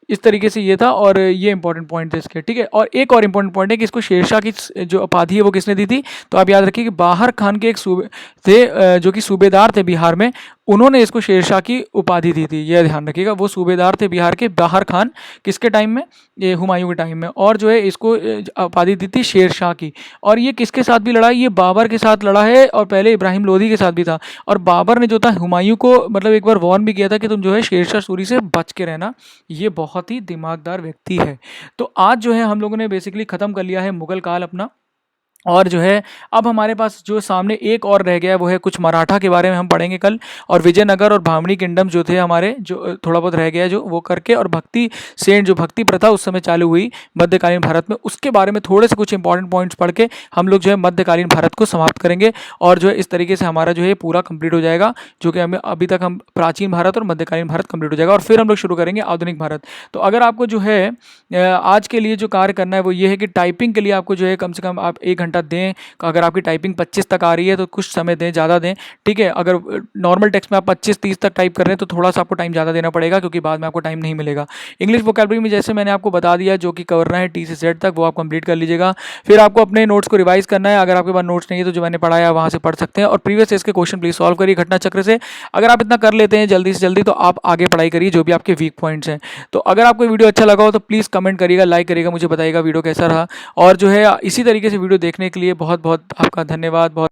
इस तरीके से ये था, और ये इंपॉर्टेंट पॉइंट थे इसके, ठीक है। और एक और इंपॉर्टेंट पॉइंट है कि इसको शेरशाह की जो उपाधि है वो किसने दी थी, तो आप याद रखिए कि बाहर खान के एक सूबे थे जो कि सूबेदार थे बिहार में, उन्होंने इसको शेरशाह की उपाधि दी थी, यह ध्यान रखिएगा। वो सूबेदार थे बिहार के, बाहर खान, किसके टाइम में, ये हुमायूं के टाइम में। और जो है इसको उपाधि दी थी शेरशाह की। और ये किसके साथ भी लड़ा, ये बाबर के साथ लड़ा है, और पहले इब्राहिम लोधी के साथ भी था। और बाबर ने जो था हुमायूं को मतलब एक बार वार्न भी किया था कि तुम जो है शेरशाह सूरी से बच के रहना, ये बहुत ही दिमागदार व्यक्ति है। तो आज जो है हम लोगों ने बेसिकली ख़त्म कर लिया है मुगल काल अपना। और जो है अब हमारे पास जो सामने एक और रह गया है वो है कुछ मराठा के बारे में हम पढ़ेंगे कल, और विजयनगर और भामनी किंगडम जो थे हमारे, जो थोड़ा बहुत रह गया है जो वो करके, और भक्ति सेन जो भक्ति प्रथा उस समय चालू हुई मध्यकालीन भारत में, उसके बारे में थोड़े से कुछ इंपॉर्टेंट पॉइंट्स पढ़ के हम लोग जो है मध्यकालीन भारत को समाप्त करेंगे। और जो है इस तरीके से हमारा जो है पूरा कंप्लीट हो जाएगा, जो कि हमें अभी तक हम प्राचीन भारत और मध्यकालीन भारत कंप्लीट हो जाएगा, और फिर हम लोग शुरू करेंगे आधुनिक भारत। तो अगर आपको जो है आज के लिए जो कार्य करना है वो ये है कि टाइपिंग के लिए आपको जो है कम से कम आप 1 घंटा दें। अगर आपकी टाइपिंग 25 तक आ रही है तो कुछ समय दें, ज़्यादा दें, ठीक है। अगर नॉर्मल टेक्स्ट में आप 25-30 तक टाइप कर रहे हैं तो थोड़ा सा आपको टाइम ज़्यादा देना पड़ेगा, क्योंकि बाद में आपको टाइम नहीं मिलेगा। इंग्लिश वोकैबुलरी में जैसे मैंने आपको बता दिया जो कि करना है T से Z तक, वो आप कंप्लीट कर लीजिएगा। फिर आपको अपने नोट्स को रिवाइज करना है। अगर आपके पास नोट्स नहीं है तो जो मैंने पढ़ाया वहाँ से पढ़ सकते हैं, और प्रीवियस इसके क्वेश्चन प्लीज सॉल्व करिए घटना चक्र से। अगर आप इतना कर लेते हैं जल्दी से जल्दी तो आप आगे पढ़ाई करिए जो भी आपके वीक पॉइंट्स हैं। तो अगर आपको वीडियो अच्छा लगा हो तो प्लीज़ कमेंट करिएगा, लाइक करिएगा, मुझे बताइएगा वीडियो कैसा रहा। और जो है इसी तरीके से वीडियो देखने के लिए बहुत बहुत आपका धन्यवाद। बहुत